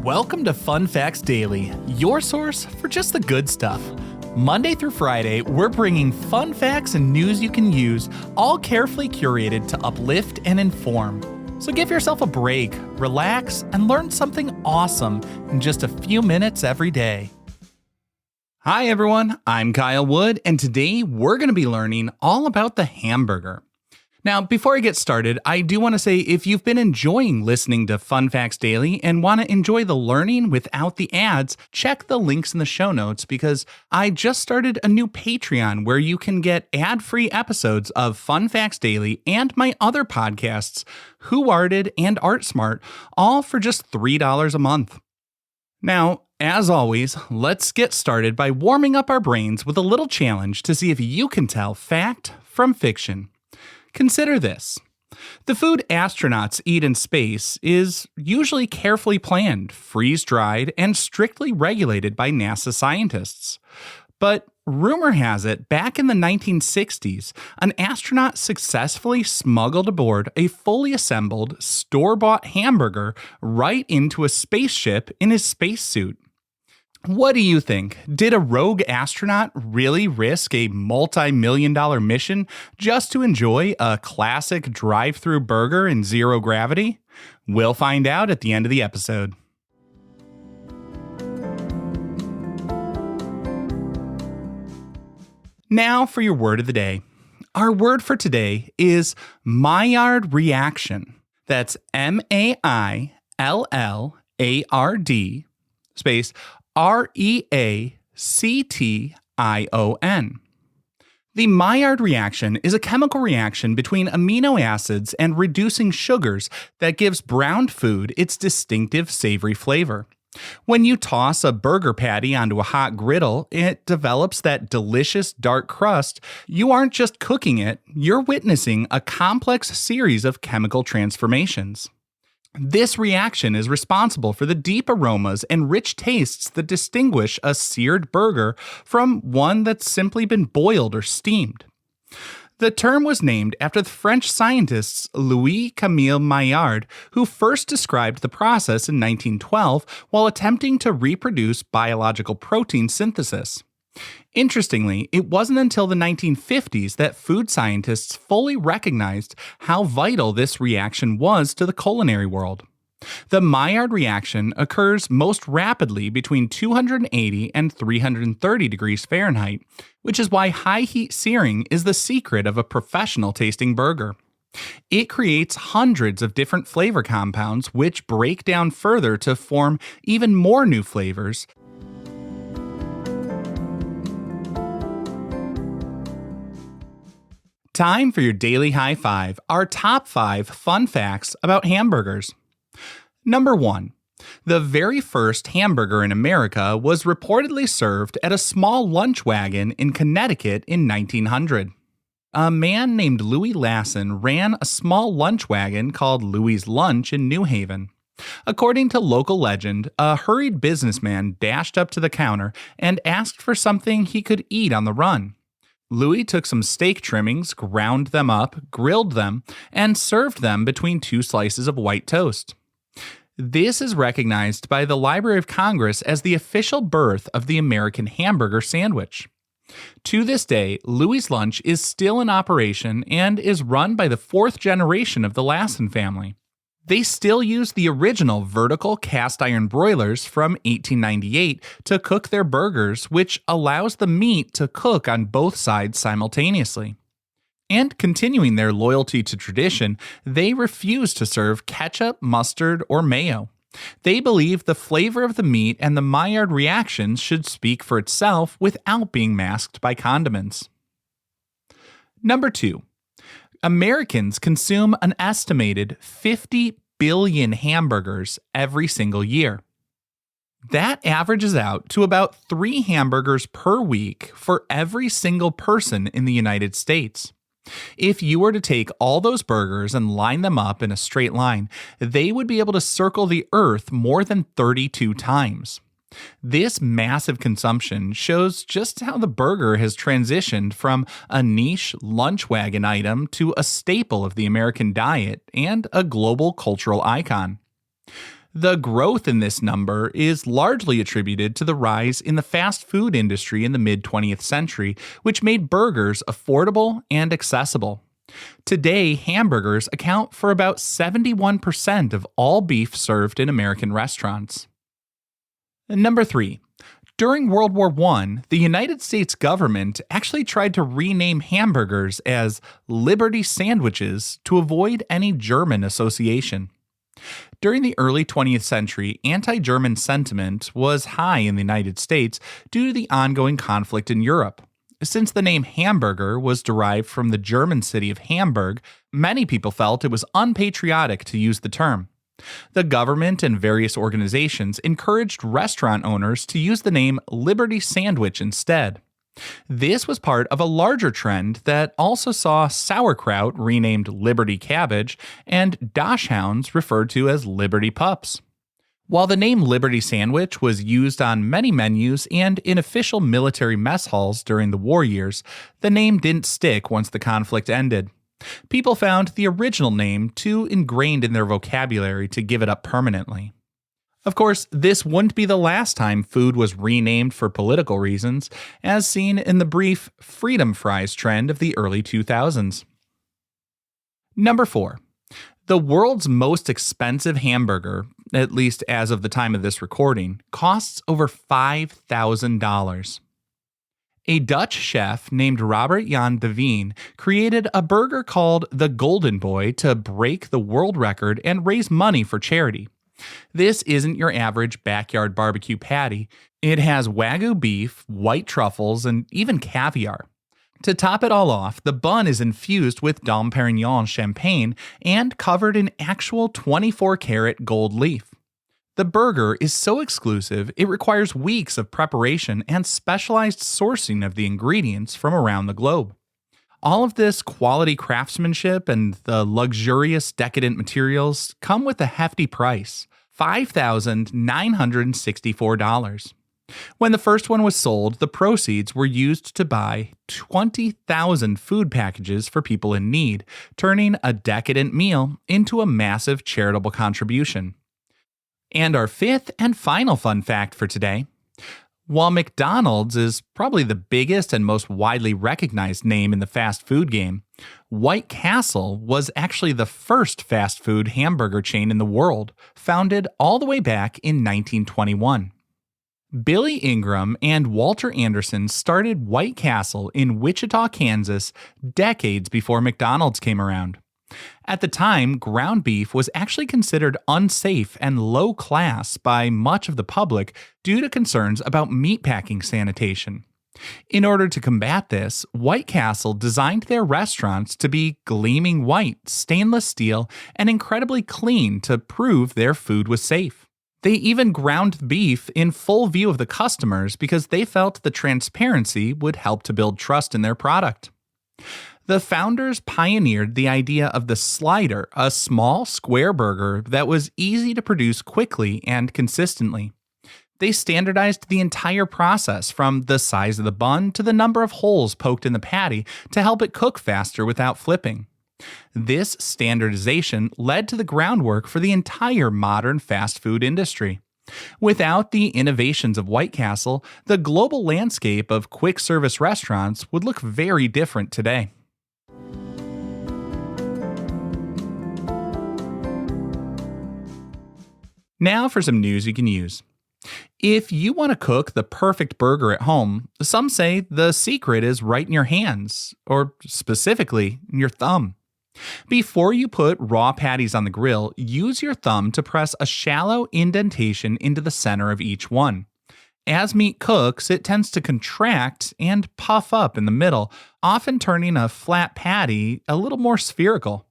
Welcome to Fun Facts Daily, your source for just the good stuff. Monday through Friday, we're bringing fun facts and news you can use, all carefully curated to uplift and inform. So give yourself a break, relax, and learn something awesome in just a few minutes every day. Hi everyone, I'm Kyle Wood, and today we're going to be learning all about the hamburger. Now, before I get started, I do want to say if you've been enjoying listening to Fun Facts Daily and want to enjoy the learning without the ads, check the links in the show notes because I just started a new Patreon where you can get ad-free episodes of Fun Facts Daily and my other podcasts, Who Arted and Art Smart, all for just $3 a month. Now, as always, let's get started by warming up our brains with a little challenge to see if you can tell fact from fiction. Consider this. The food astronauts eat in space is usually carefully planned, freeze-dried, and strictly regulated by NASA scientists. But rumor has it, back in the 1960s, an astronaut successfully smuggled aboard a fully assembled, store-bought hamburger right into a spaceship in his spacesuit. What do you think? Did a rogue astronaut really risk a multi-million-dollar mission just to enjoy a classic drive-thru burger in zero gravity? We'll find out at the end of the episode. Now for your word of the day. Our word for today is Maillard reaction. That's Maillard space reaction. The Maillard reaction is a chemical reaction between amino acids and reducing sugars that gives browned food its distinctive savory flavor. When you toss a burger patty onto a hot griddle, it develops that delicious dark crust. You aren't just cooking it, you're witnessing a complex series of chemical transformations. This reaction is responsible for the deep aromas and rich tastes that distinguish a seared burger from one that's simply been boiled or steamed. The term was named after the French scientists Louis-Camille Maillard, who first described the process in 1912 while attempting to reproduce biological protein synthesis. Interestingly, it wasn't until the 1950s that food scientists fully recognized how vital this reaction was to the culinary world. The Maillard reaction occurs most rapidly between 280 and 330 degrees Fahrenheit, which is why high-heat searing is the secret of a professional-tasting burger. It creates hundreds of different flavor compounds which break down further to form even more new flavors. Time for your daily high five, our top 5 fun facts about hamburgers. Number 1. The very first hamburger in America was reportedly served at a small lunch wagon in Connecticut in 1900. A man named Louis Lassen ran a small lunch wagon called Louis's Lunch in New Haven. According to local legend, a hurried businessman dashed up to the counter and asked for something he could eat on the run. Louis took some steak trimmings, ground them up, grilled them, and served them between 2 slices of white toast. This is recognized by the Library of Congress as the official birth of the American hamburger sandwich. To this day, Louis's Lunch is still in operation and is run by the 4th generation of the Lassen family. They still use the original vertical cast iron broilers from 1898 to cook their burgers, which allows the meat to cook on both sides simultaneously. And continuing their loyalty to tradition, they refuse to serve ketchup, mustard, or mayo. They believe the flavor of the meat and the Maillard reaction should speak for itself without being masked by condiments. Number 2. Americans consume an estimated 50 billion hamburgers every single year. That averages out to about 3 hamburgers per week for every single person in the United States. If you were to take all those burgers and line them up in a straight line, they would be able to circle the earth more than 32 times. This massive consumption shows just how the burger has transitioned from a niche lunch wagon item to a staple of the American diet and a global cultural icon. The growth in this number is largely attributed to the rise in the fast food industry in the mid 20th century, which made burgers affordable and accessible. Today, hamburgers account for about 71% of all beef served in American restaurants. Number 3. During World War I, the United States government actually tried to rename hamburgers as Liberty sandwiches to avoid any German association. During the early 20th century, anti-German sentiment was high in the United States due to the ongoing conflict in Europe. Since the name hamburger was derived from the German city of Hamburg, many people felt it was unpatriotic to use the term. The government and various organizations encouraged restaurant owners to use the name Liberty Sandwich instead. This was part of a larger trend that also saw sauerkraut renamed Liberty Cabbage and Dachshunds referred to as Liberty Pups. While the name Liberty Sandwich was used on many menus and in official military mess halls during the war years, the name didn't stick once the conflict ended. People found the original name too ingrained in their vocabulary to give it up permanently. Of course, this wouldn't be the last time food was renamed for political reasons, as seen in the brief Freedom Fries trend of the early 2000s. Number 4. The world's most expensive hamburger, at least as of the time of this recording, costs over $5,000. A Dutch chef named Robert Jan de Veen created a burger called the Golden Boy to break the world record and raise money for charity. This isn't your average backyard barbecue patty. It has Wagyu beef, white truffles, and even caviar. To top it all off, the bun is infused with Dom Perignon champagne and covered in actual 24-karat gold leaf. The burger is so exclusive, it requires weeks of preparation and specialized sourcing of the ingredients from around the globe. All of this quality craftsmanship and the luxurious decadent materials come with a hefty price, $5,964. When the first one was sold, the proceeds were used to buy 20,000 food packages for people in need, turning a decadent meal into a massive charitable contribution. And our fifth and final fun fact for today. While McDonald's is probably the biggest and most widely recognized name in the fast food game, White Castle was actually the first fast food hamburger chain in the world, founded all the way back in 1921. Billy Ingram and Walter Anderson started White Castle in Wichita, Kansas, decades before McDonald's came around. At the time, ground beef was actually considered unsafe and low class by much of the public due to concerns about meatpacking sanitation. In order to combat this, White Castle designed their restaurants to be gleaming white, stainless steel, and incredibly clean to prove their food was safe. They even ground beef in full view of the customers because they felt the transparency would help to build trust in their product. The founders pioneered the idea of the slider, a small square burger that was easy to produce quickly and consistently. They standardized the entire process from the size of the bun to the number of holes poked in the patty to help it cook faster without flipping. This standardization led to the groundwork for the entire modern fast food industry. Without the innovations of White Castle, the global landscape of quick service restaurants would look very different today. Now for some news you can use. If you want to cook the perfect burger at home, some say the secret is right in your hands, or specifically, in your thumb. Before you put raw patties on the grill, use your thumb to press a shallow indentation into the center of each one. As meat cooks, it tends to contract and puff up in the middle, often turning a flat patty a little more spherical.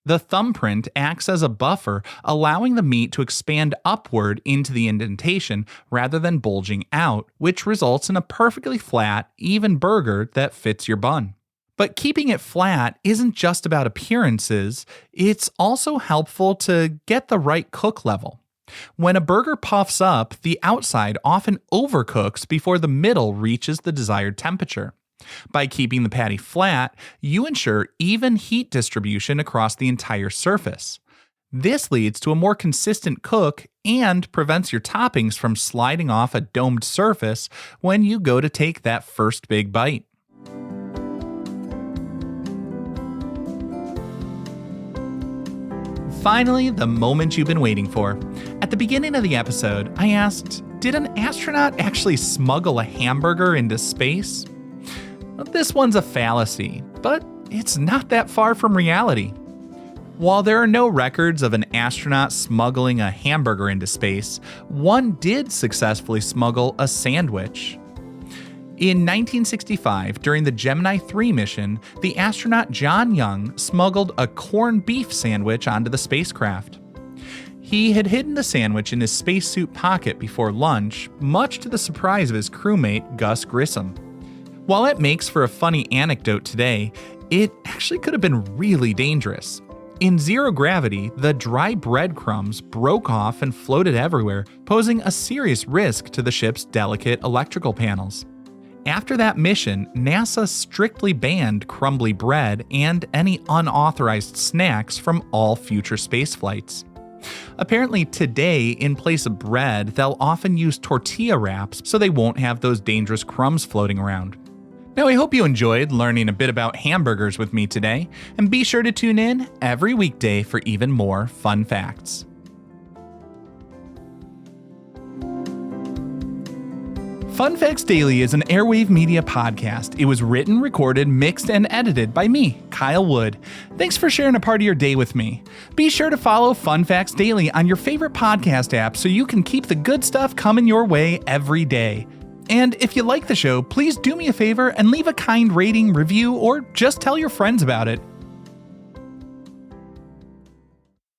The thumbprint acts as a buffer, allowing the meat to expand upward into the indentation rather than bulging out, which results in a perfectly flat, even burger that fits your bun. But keeping it flat isn't just about appearances, it's also helpful to get the right cook level. When a burger puffs up, the outside often overcooks before the middle reaches the desired temperature. By keeping the patty flat, you ensure even heat distribution across the entire surface. This leads to a more consistent cook and prevents your toppings from sliding off a domed surface when you go to take that first big bite. Finally, the moment you've been waiting for. At the beginning of the episode, I asked, did an astronaut actually smuggle a hamburger into space? Well, this one's a fallacy, but it's not that far from reality. While there are no records of an astronaut smuggling a hamburger into space, one did successfully smuggle a sandwich. In 1965, during the Gemini 3 mission, the astronaut John Young smuggled a corned beef sandwich onto the spacecraft. He had hidden the sandwich in his spacesuit pocket before lunch, much to the surprise of his crewmate Gus Grissom. While it makes for a funny anecdote today, it actually could have been really dangerous. In zero gravity, the dry breadcrumbs broke off and floated everywhere, posing a serious risk to the ship's delicate electrical panels. After that mission, NASA strictly banned crumbly bread and any unauthorized snacks from all future space flights. Apparently today, in place of bread, they'll often use tortilla wraps so they won't have those dangerous crumbs floating around. Now, I hope you enjoyed learning a bit about hamburgers with me today, and be sure to tune in every weekday for even more fun facts. Fun Facts Daily is an Airwave Media podcast. It was written, recorded, mixed, and edited by me, Kyle Wood. Thanks for sharing a part of your day with me. Be sure to follow Fun Facts Daily on your favorite podcast app so you can keep the good stuff coming your way every day. And if you like the show, please do me a favor and leave a kind rating, review, or just tell your friends about it.